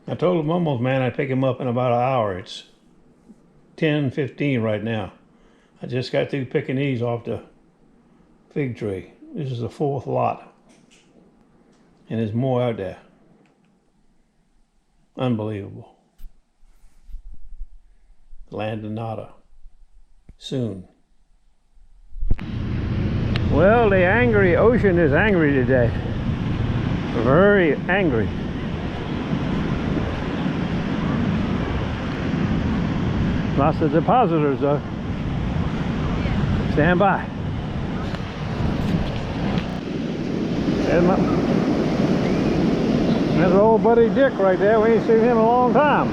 I told the MumblesMan I'd pick him up in about an hour. It's 10:15 right now. I just got through picking these off the fig tree. This is the fourth lot. And there's more out there. Unbelievable. Land of Nada. Soon. Well, the angry ocean is angry today. Very angry. Lots of depositors though. Stand by. There's old buddy Dick right there. We ain't seen him in a long time.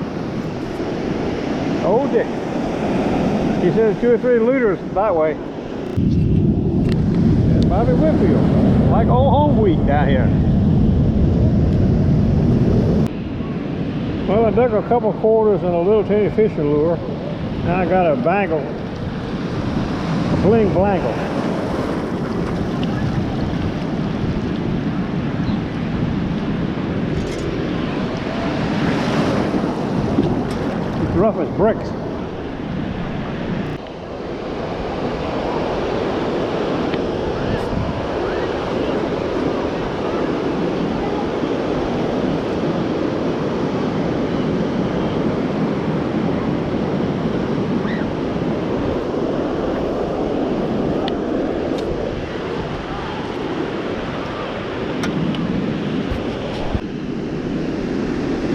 Old Dick. He says 2 or 3 looters that way. There's Bobby Whitfield. Like old home week down here. Well, I dug a couple quarters and a little tiny fishing lure. Now I got a bangle, a bling blangle. It's rough as bricks.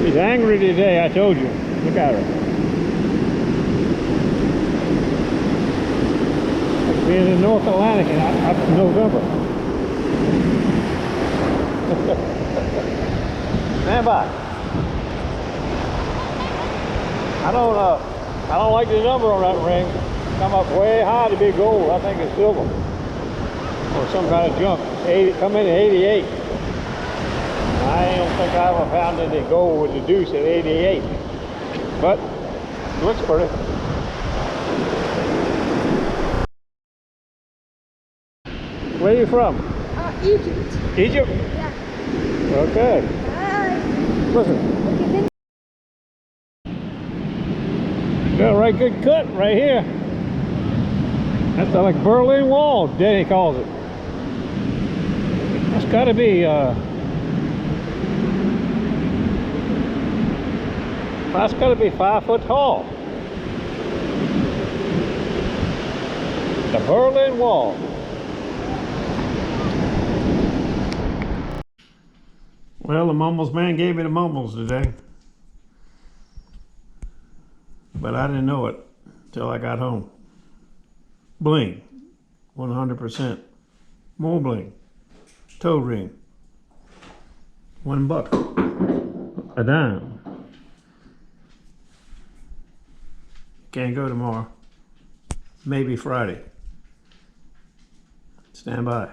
She's angry today, I told you. Look at her. Like being in North Atlantic in November. Stand by. I don't like the number on that ring. Come up way high to be gold. I think it's silver. Or some kind of junk. Come in at 88. I don't think I ever found any gold with the deuce at 88, but it looks pretty. Where are you from? Egypt. Egypt? Yeah. Okay. Listen. Got a right good cut right here. That's like Berlin Wall, Danny calls it. That's got to be that's got to be 5 foot tall. The Berlin Wall. Well, the MumblesMan gave me the mumbles today. But I didn't know it until I got home. Bling. 100%. More bling. Toe ring. $1. A dime. Can't go tomorrow. Maybe Friday. Stand by.